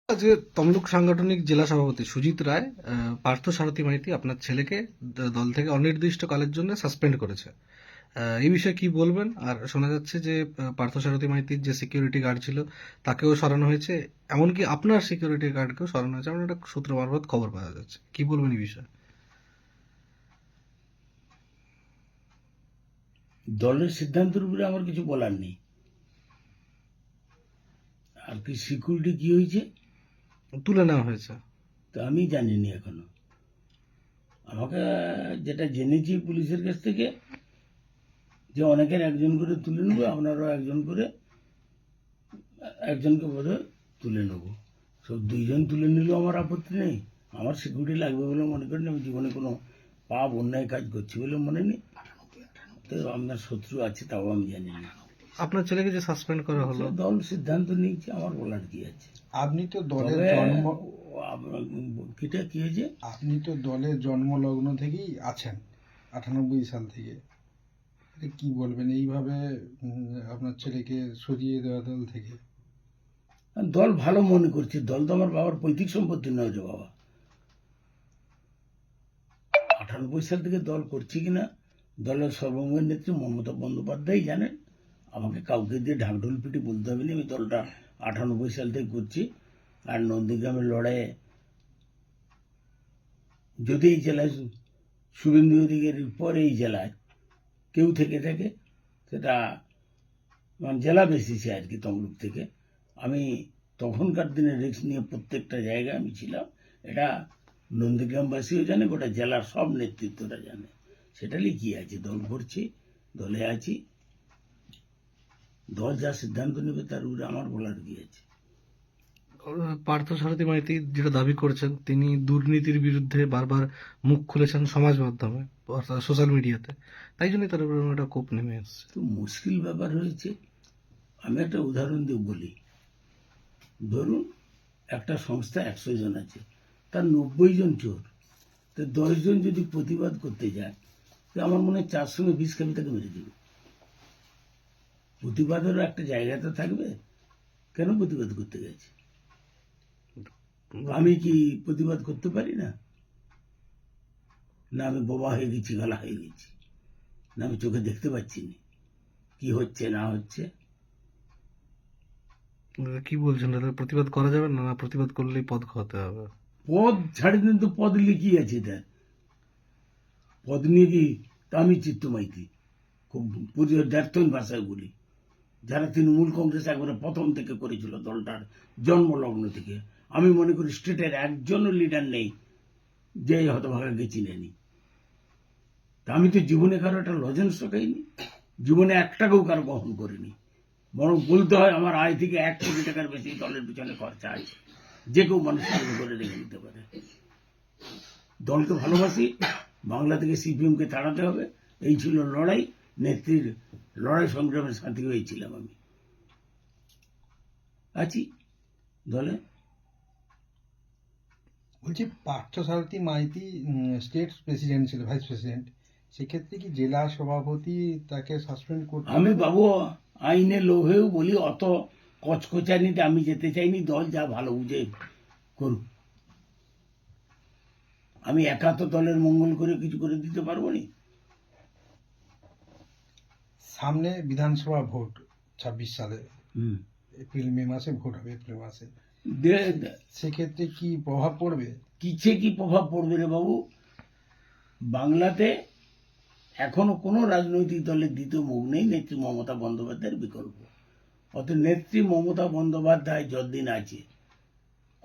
যে তমলুক সাংগঠনিক জেলা সভাপতি সুজিত রায় পার্থ সারথী মাইতি আপনার ছেলেকে দল থেকে অনির্দিষ্টকালের জন্য সাসপেন্ড করেছে। এই বিষয়ে কি বলবেন? আর শোনা যাচ্ছে যে পার্থ সারথী মাইতির যে সিকিউরিটি গার্ড ছিল তাকেও সরানো হয়েছে, এমনকি আপনার সিকিউরিটি গার্ডকেও সরানো হয়েছে, এমন একটা সূত্র মারফত খবর পাওয়া যাচ্ছে। কি বলবেন এই বিষয়ে? দলের সিদ্ধান্তের উপরে আমার কিছু বলার নেই। আর কি সিকিউরিটি কি হয়েছে তুলে নেওয়া হয়েছে। তা আমি জানিনি এখনো। আমাকে যেটা জেনেছি পুলিশের কাছ থেকে, যে অনেকের একজন করে তুলে নেবো, আপনারাও একজন করে একজনকে বোধহয় তুলে নেবো। সব দুইজন তুলে নিলেও আমার আপত্তি নেই। আমার সিকিউরিটি লাগবে বলে মনে করেন, আমি জীবনে কোনো পাপ অন্যায় কাজ করছি বলে মনে নেই। তো আপনার শত্রু আছে তাও আমি জানি না। আপনার ছেলেকে যে সাসপেন্ড করা হলো, দল সিদ্ধান্ত নিয়েছে, আমার বলার কি আছে? আপনি তো দলের তবে জন্ম কিটা কি হয়েছে? আপনি তো দলের জন্মলগ্ন থেকেই আছেন, 98 সাল থেকে। কি বলবেন এইভাবে আপনার ছেলেকে সরিয়ে দেওয়া দল থেকে? দল ভালো মনে করছে। দল তো আমার বাবার পৈতৃক সম্পত্তি নয় যে বাবা। 98 সাল থেকে দল করছি কিনা দলের সর্বময় নেত্রী মমতা বন্দ্যোপাধ্যায় জানেন। আমাকে কাউকে দিয়ে ঢাকঢোল পিটি বলতে হবে না। আমি দলটা 98 সাল থেকে করছি। আর নন্দীগ্রামের লড়াইয়ে যদি এই জেলায় শুভেন্দু অধিকারীর পর এই জেলায় কেউ থেকে থাকে, সেটা মানে জেলা বেসিসে আর কি, তমলুক থেকে আমি তখনকার দিনে রিস্ক নিয়ে প্রত্যেকটা জায়গায় আমি ছিলাম। এটা নন্দীগ্রামবাসীও জানে, গোটা জেলার সব নেতৃত্বরা জানে। সেটারই কি আছে, দল করছি, দলে আছি। দল যা সিদ্ধান্ত নেবে তার উপরে আমার বলার কি আছে? পার্থ সারথী মাইতি যেটা দাবি করছেন, তিনি দুর্নীতির বিরুদ্ধে বারবার মুখ খুলেছেন সমাজ মাধ্যমে, অর্থাৎ সোশ্যাল মিডিয়াতে। তাই জন্যই তার উপরে একটা কোপ নেমে এসছে। তো মুশকিল ব্যাপার হয়েছে। আমি একটা উদাহরণ দিয়ে বলি। ধরুন একটা সংস্থা 100 জন আছে, তার 90 জন চোর। তো 10 জন যদি প্রতিবাদ করতে যায়, তো আমার মনে হয় 4 সঙ্গে 20 খাবি তাকে মেরে দেবে। প্রতিবাদেরও একটা জায়গা তো থাকবে। কেন প্রতিবাদ করতে গেছে? আমি কি প্রতিবাদ করতে পারি না? না আমি বোবা হয়ে গেছি, গালা হয়ে গেছি? না আমি চোখে দেখতে পাচ্ছি না কি হচ্ছে না হচ্ছে? কি বলছেন, তাহলে প্রতিবাদ করা যাবে না? না প্রতিবাদ করলেই পদ খোয়াতে হবে? পদ ছাড়ি দিন তো, পদ নিয়ে কি আছে এটা? পদ নিয়ে কি? তা আমি চিত্তমাইতি খুব ব্যর্থহীন ভাষায় বলি। যারা তৃণমূল কংগ্রেস একবারে প্রথম থেকে করেছিল, দলটার জন্মলগ্ন থেকে, আমি মনে করি স্টেটের একজনও লিডার নেই যে হতভাগাকে চিনেনি। তা আমি তো জীবনে কারো একটা লজেন্স খাইনি, জীবনে 1 টাকাও কারো বহন করিনি। বরং বলতে হয় আমার আয় থেকে 1 কোটি টাকার বেশি দলের পিছনে খরচা আছে। যে কেউ মানুষ করে রেখে দিতে পারে। দলকে ভালোবাসি, বাংলা থেকে সিপিএমকে তাড়াতে হবে, এই ছিল লড়াই। নেত্রীর লড়াই সংগ্রামের সাথী হয়েছিলাম আমি। আছি দলে। বলছি, পার্থ সারথী মাইতি স্টেট প্রেসিডেন্ট ছিল, ভাইস প্রেসিডেন্ট। সেক্ষেত্রে কি জেলা সভাপতি তাকে সাসপেন্ড করতে আমি পারে? বাবু আইনে লোহেও বলি, অত কচকচানিতে আমি যেতে চাইনি। দল যা ভালো বুঝে করুক। আমি একা তো দলের মঙ্গল করে কিছু করে দিতে পারবো না। সামনে বিধানসভা ভোট 26 সালে, এপ্রিল মে মাসে ভোট হবে, এপ্রিল মাসে। সেক্ষেত্রে কি প্রভাব পড়বে? কিছে কি প্রভাব পড়বে রে বাবু? বাংলাতে এখনো কোনো রাজনৈতিক দলের দ্বিতীয় মুখ নেই নেত্রী মমতা বন্দ্যোপাধ্যায়ের বিকল্প। অত নেত্রী মমতা বন্দ্যোপাধ্যায় যতদিন আছে,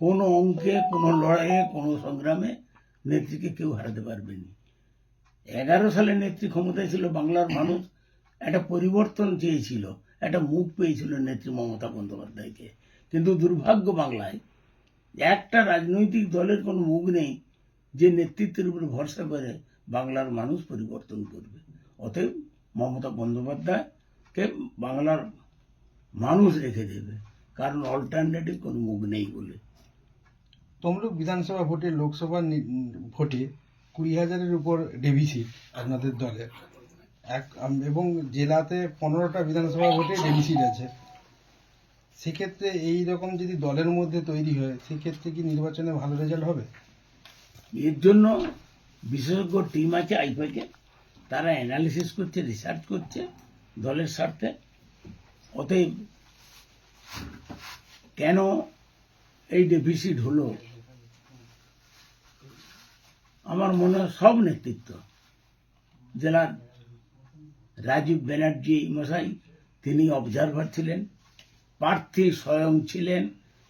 কোনো অঙ্কে, কোনো লড়াইয়ে, কোনো সংগ্রামে নেত্রীকে কেউ হারাতে পারবে না। 11 সালে নেত্রী ক্ষমতায় ছিল, বাংলার মানুষ একটা পরিবর্তন চেয়েছিল, একটা মুখ পেয়েছিল নেত্রী মমতা বন্দ্যোপাধ্যায়কে। কিন্তু দুর্ভাগ্য, বাংলায় একটা রাজনৈতিক দলের কোনো মুখ নেই যে নেতৃত্বের উপরে ভরসা করে বাংলার মানুষ পরিবর্তন করবে। অতএব মমতা বন্দ্যোপাধ্যায়কে বাংলার মানুষ রেখে দেবে, কারণ অল্টারনেটিভ কোনো মুখ নেই বলে। তমলুক বিধানসভা ভোটে, লোকসভা ভোটে 20,000-এর উপর ডেভি সিট আপনাদের দলের। এবং জেলাতে 15টা বিধানসভা ভোটে ডেভি সিট আছে। সেক্ষেত্রে এই রকম যদি দলের মধ্যে তৈরি হয় সেক্ষেত্রে কি নির্বাচনে ভালো রেজাল্ট হবে? এর জন্য বিশেষজ্ঞ টিম আছে আইপ্যাকে, তারা অ্যানালিসিস করছে, রিসার্চ করছে দলের স্বার্থে। অতএব কেন এই ডেফিসিট হলো, আমার মনে হয় সব নেতৃত্ব, জেলার রাজীব ব্যানার্জি মশাই তিনি অবজারভার ছিলেন, প্রার্থী স্বয়ং ছিলেন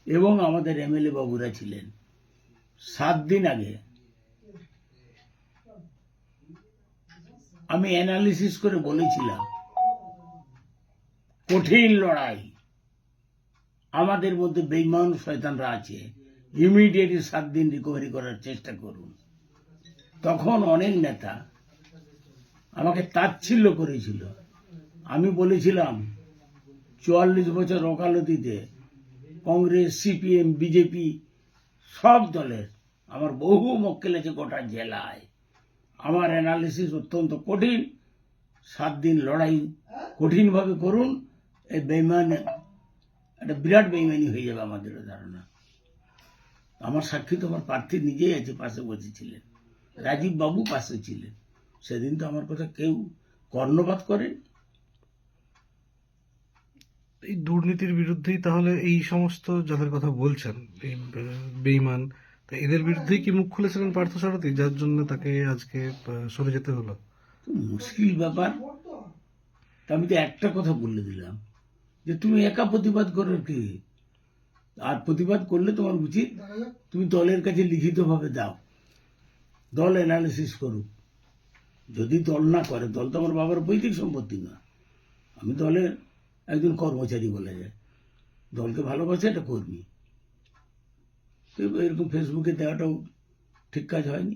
এবং আমাদের এমএলএ বাবুরা ছিলেন। 7 দিন আগে আমি অ্যানালিসিস করে বলেছিলাম কঠিন লড়াই, আমাদের মধ্যে বেঈমান শয়তানরা আছে, ইমিডিয়েটলি 7 দিন রিকভারি করার চেষ্টা করুন। তখন অনেক নেতা আমাকে তাচ্ছিল্য করেছিল। আমি বলেছিলাম 44 বছর ওকালতিতে কংগ্রেস, সিপিএম, বিজেপি সব দলের আমার বহু মক্কেল আছে গোটা জেলায়। আমার অ্যানালিসিস অত্যন্ত কঠিন, 7 দিন লড়াই কঠিনভাবে করুন, এই বেইমান একটা বিরাট বেইমানি হয়ে যাবে আমাদেরও ধারণা। আমার সাক্ষী তো আমার প্রার্থী নিজেই আছে, পাশে বসেছিলেন, রাজীব বাবু পাশে ছিলেন। সেদিন তো আমার কথা কেউ কর্ণপাত করেন। এই দুর্নীতির বিরুদ্ধেই তাহলে এই সমস্ত যাদের কথা বলছেন, এই বেঈমান, তো এদের বিরুদ্ধেই কি মুখ খুলেছিলেন পার্থসারথী, যার জন্য তাকে আজকে সরে যেতে হলো? তো মুশকিল ব্যাপার। তা আমি তো একটা কথা বলে দিলাম যে তুমি একা প্রতিবাদ করো কি, আর প্রতিবাদ করলে তোমার উচিত তুমি দলের কাছে লিখিতভাবে দাও, দল অ্যানালিসিস করুক। যদি দল না করে, দল তো আমার বাবার পৈতৃক সম্পত্তি না, আমি দলের একজন কর্মচারী বলা যায়, দলকে ভালোবাসে একটা কর্মী। তো এরকম ফেসবুকে দেওয়াটাও ঠিক কাজ হয়নি।